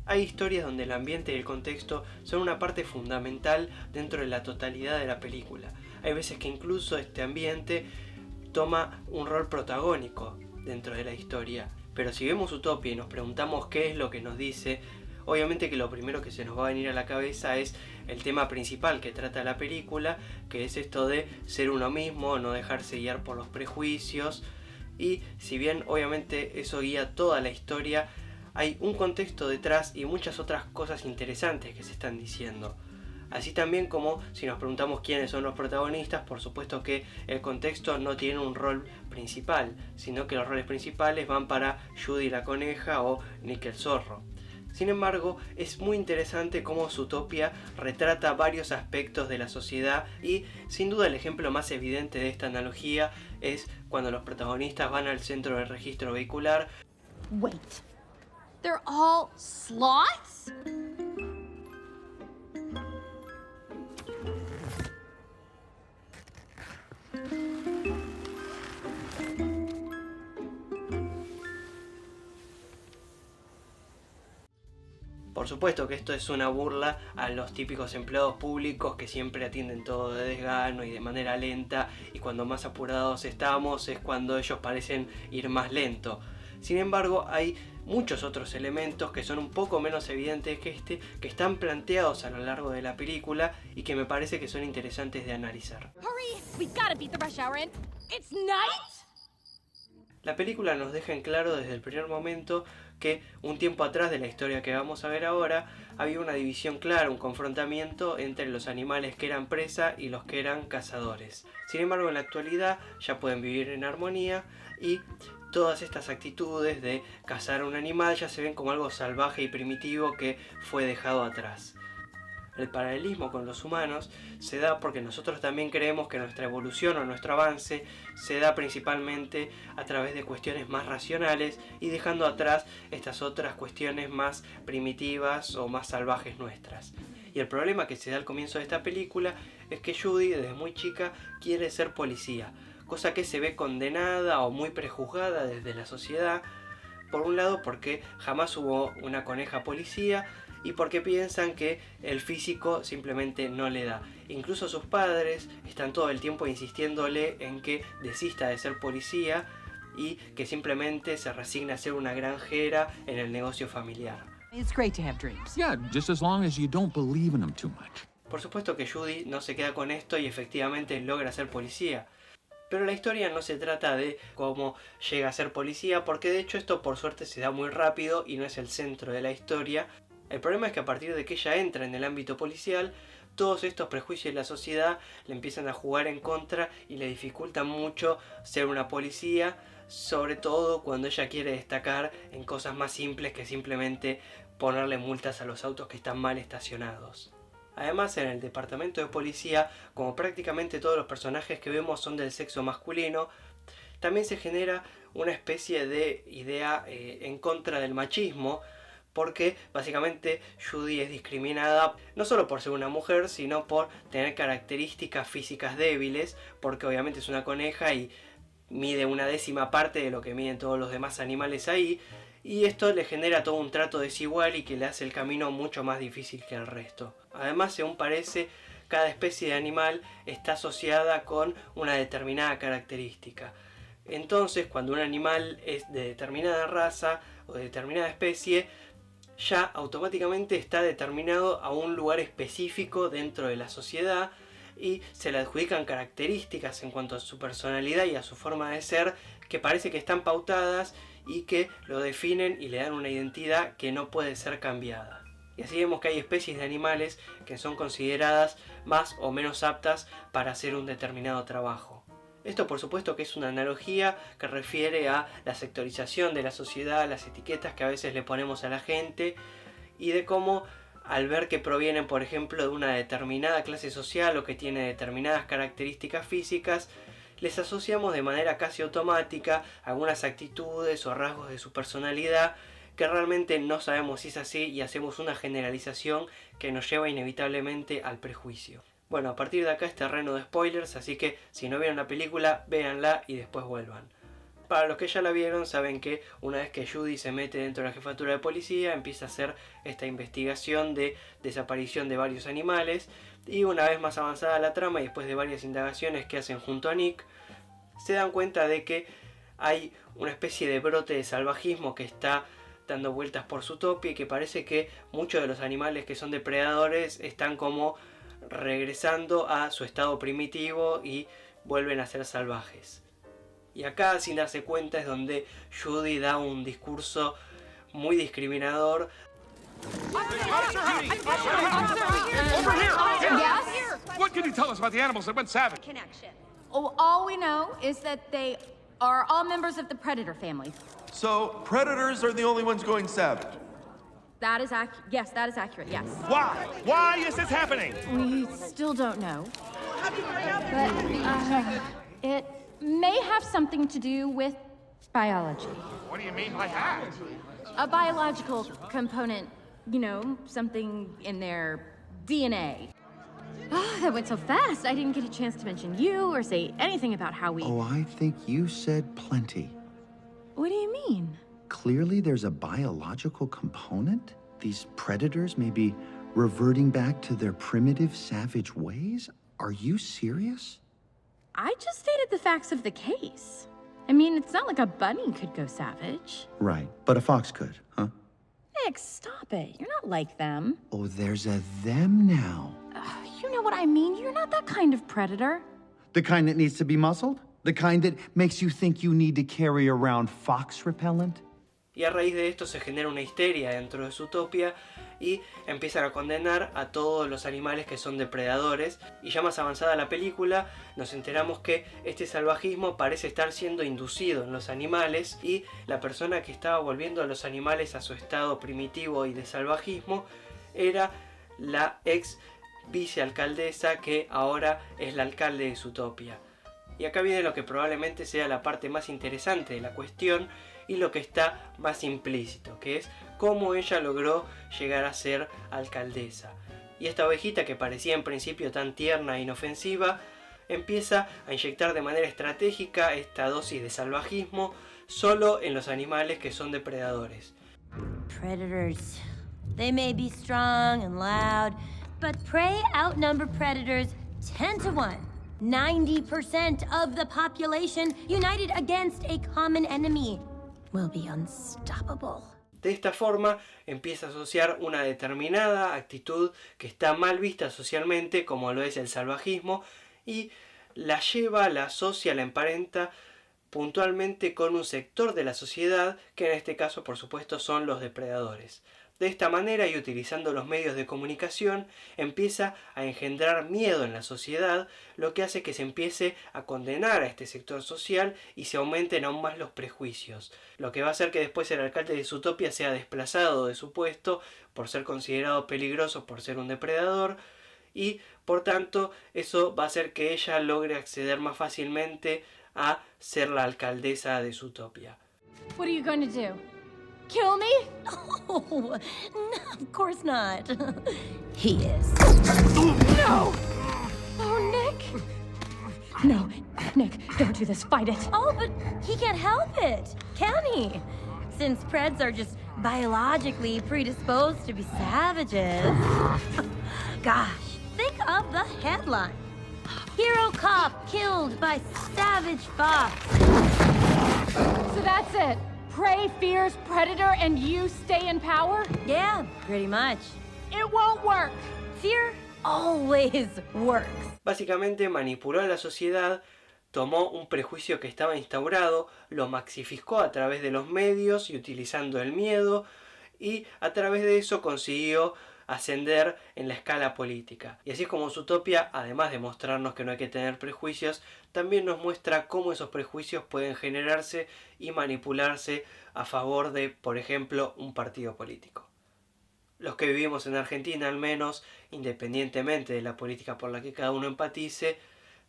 Hay historias donde el ambiente y el contexto son una parte fundamental dentro de la totalidad de la película. Hay veces que incluso este ambiente toma un rol protagónico dentro de la historia. Pero si vemos Utopia y nos preguntamos qué es lo que nos dice, obviamente que lo primero que se nos va a venir a la cabeza es el tema principal que trata la película, que es esto de ser uno mismo, no dejarse guiar por los prejuicios. Y si bien obviamente eso guía toda la historia, hay un contexto detrás y muchas otras cosas interesantes que se están diciendo. Así también como si nos preguntamos quiénes son los protagonistas, por supuesto que el contexto no tiene un rol principal, sino que los roles principales van para Judy la coneja o Nick el zorro. Sin embargo, es muy interesante cómo Zootopia retrata varios aspectos de la sociedad y sin duda el ejemplo más evidente de esta analogía es cuando los protagonistas van al centro de registro vehicular. Wait, they're all sloths? Por supuesto que esto es una burla a los típicos empleados públicos que siempre atienden todo de desgano y de manera lenta, y cuando más apurados estamos es cuando ellos parecen ir más lento. Sin embargo, hay muchos otros elementos que son un poco menos evidentes que este, que están planteados a lo largo de la película y que me parece que son interesantes de analizar. Hurry! We've gotta beat the rush hour and it's night! La película nos deja en claro desde el primer momento que un tiempo atrás de la historia que vamos a ver ahora había una división clara, un confrontamiento entre los animales que eran presa y los que eran cazadores. Sin embargo, en la actualidad ya pueden vivir en armonía y todas estas actitudes de cazar a un animal ya se ven como algo salvaje y primitivo que fue dejado atrás. El paralelismo con los humanos se da porque nosotros también creemos que nuestra evolución o nuestro avance se da principalmente a través de cuestiones más racionales y dejando atrás estas otras cuestiones más primitivas o más salvajes nuestras. Y el problema que se da al comienzo de esta película es que Judy desde muy chica quiere ser policía, cosa que se ve condenada o muy prejuzgada desde la sociedad. Por un lado porque jamás hubo una coneja policía y porque piensan que el físico simplemente no le da. Incluso sus padres están todo el tiempo insistiéndole en que desista de ser policía y que simplemente se resigne a ser una granjera en el negocio familiar. It's great to have dreams. Yeah, just as long as you don't believe in them too much. Por supuesto que Judy no se queda con esto y efectivamente logra ser policía. Pero la historia no se trata de cómo llega a ser policía, porque de hecho esto por suerte se da muy rápido y no es el centro de la historia. El problema es que a partir de que ella entra en el ámbito policial, todos estos prejuicios de la sociedad le empiezan a jugar en contra y le dificultan mucho ser una policía, sobre todo cuando ella quiere destacar en cosas más simples que simplemente ponerle multas a los autos que están mal estacionados. Además, en el departamento de policía, como prácticamente todos los personajes que vemos son del sexo masculino, también se genera una especie de idea en contra del machismo, porque básicamente Judy es discriminada no solo por ser una mujer, sino por tener características físicas débiles, porque obviamente es una coneja y mide una décima parte de lo que miden todos los demás animales ahí, y esto le genera todo un trato desigual y que le hace el camino mucho más difícil que el resto. Además, según parece, cada especie de animal está asociada con una determinada característica. Entonces, cuando un animal es de determinada raza o de determinada especie, ya automáticamente está determinado a un lugar específico dentro de la sociedad y se le adjudican características en cuanto a su personalidad y a su forma de ser que parece que están pautadas y que lo definen y le dan una identidad que no puede ser cambiada. Y así vemos que hay especies de animales que son consideradas más o menos aptas para hacer un determinado trabajo. Esto por supuesto que es una analogía que refiere a la sectorización de la sociedad, las etiquetas que a veces le ponemos a la gente y de cómo al ver que provienen por ejemplo de una determinada clase social o que tiene determinadas características físicas, les asociamos de manera casi automática algunas actitudes o rasgos de su personalidad que realmente no sabemos si es así y hacemos una generalización que nos lleva inevitablemente al prejuicio. Bueno, a partir de acá es terreno de spoilers, así que si no vieron la película, véanla y después vuelvan. Para los que ya la vieron, saben que una vez que Judy se mete dentro de la jefatura de policía, empieza a hacer esta investigación de desaparición de varios animales, y una vez más avanzada la trama y después de varias indagaciones que hacen junto a Nick, se dan cuenta de que hay una especie de brote de salvajismo que está dando vueltas por Zootopia y que parece que muchos de los animales que son depredadores están como regresando a su estado primitivo y vuelven a ser salvajes. Y acá, sin darse cuenta, es donde Judy da un discurso muy discriminador. What can you tell us about the animals that went savage? Oh, all we know is that they are all members of the predator family. So, predators are the only ones going savage? That is yes, that is accurate, yes. Why? Why is this happening? We still don't know. But it may have something to do with biology. What do you mean by that? A biological component, you know, something in their DNA. Oh, that went so fast. I didn't get a chance to mention you or say anything about how we... Oh, I think you said plenty. What do you mean? Clearly there's a biological component? These predators may be reverting back to their primitive, savage ways? Are you serious? I just stated the facts of the case. I mean, it's not like a bunny could go savage. Right, but a fox could, huh? Nick, stop it. You're not like them. Oh, there's a them now. You know what I mean. You're not that kind of predator. The kind that needs to be muscled? The kind that makes you think you need to carry around fox repellent? Y a raíz de esto se genera una histeria dentro de Zootopia y empiezan a condenar a todos los animales que son depredadores. Y ya más avanzada la película nos enteramos que este salvajismo parece estar siendo inducido en los animales, y la persona que estaba volviendo a los animales a su estado primitivo y de salvajismo era la ex vicealcaldesa, que ahora es la alcalde de Zootopia. Y acá viene lo que probablemente sea la parte más interesante de la cuestión y lo que está más implícito, que es cómo ella logró llegar a ser alcaldesa. Y esta ovejita, que parecía en principio tan tierna e inofensiva, empieza a inyectar de manera estratégica esta dosis de salvajismo solo en los animales que son depredadores. Predators. They may be strong and loud, but prey outnumber predators 10 to 1. 90% of the population united against a common enemy will be unstoppable. De esta forma empieza a asociar una determinada actitud que está mal vista socialmente, como lo es el salvajismo, y la lleva, la asocia, la emparenta puntualmente con un sector de la sociedad, que en este caso por supuesto son los depredadores. De esta manera, y utilizando los medios de comunicación, empieza a engendrar miedo en la sociedad, lo que hace que se empiece a condenar a este sector social y se aumenten aún más los prejuicios, lo que va a hacer que después el alcalde de Zootopia sea desplazado de su puesto por ser considerado peligroso por ser un depredador, y por tanto eso va a hacer que ella logre acceder más fácilmente a ser la alcaldesa de Zootopia. What are you going to do? Kill me? Oh, no, of course not. He is. No! Oh, Nick! No, Nick, don't do this. Fight it. Oh, but he can't help it, can he? Since Preds are just biologically predisposed to be savages. Gosh, think of the headline. Hero cop killed by savage fox. So that's it. Prey fears predator and you stay in power? Yeah, pretty much. It won't work. Fear always works. Básicamente manipuló a la sociedad, tomó un prejuicio que estaba instaurado, lo maxificó a través de los medios y utilizando el miedo, y a través de eso consiguió ascender en la escala política. Y así es como Zootopia, además de mostrarnos que no hay que tener prejuicios, también nos muestra cómo esos prejuicios pueden generarse y manipularse a favor de, por ejemplo, un partido político. Los que vivimos en Argentina, al menos, independientemente de la política por la que cada uno empatice,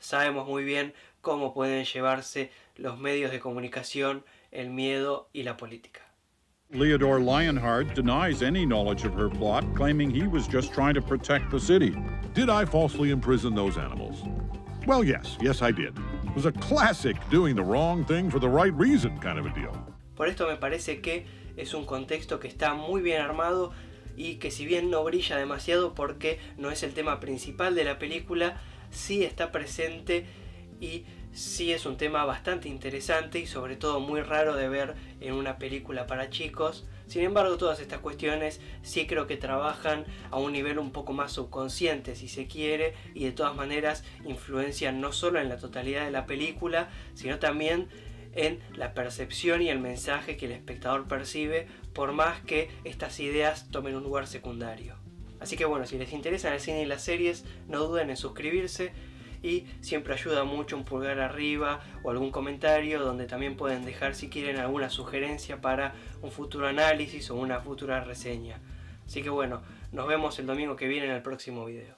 sabemos muy bien cómo pueden llevarse los medios de comunicación, el miedo y la política. Leodore Lionheart denies any knowledge of her plot, claiming he was just trying to protect the city. Did I falsely imprison those animals? Well, yes, I did. was a classic doing the wrong thing for the right reason kind of a deal. Por esto me parece que es un contexto que está muy bien armado y que si bien no brilla demasiado porque no es el tema principal de la película, sí está presente y sí es un tema bastante interesante y sobre todo muy raro de ver en una película para chicos. Sin embargo, todas estas cuestiones sí creo que trabajan a un nivel un poco más subconsciente, si se quiere, y de todas maneras influencian no solo en la totalidad de la película, sino también en la percepción y el mensaje que el espectador percibe, por más que estas ideas tomen un lugar secundario. Así que bueno, si les interesan el cine y las series, no duden en suscribirse, y siempre ayuda mucho un pulgar arriba o algún comentario donde también pueden dejar si quieren alguna sugerencia para un futuro análisis o una futura reseña. Así que bueno, nos vemos el domingo que viene en el próximo video.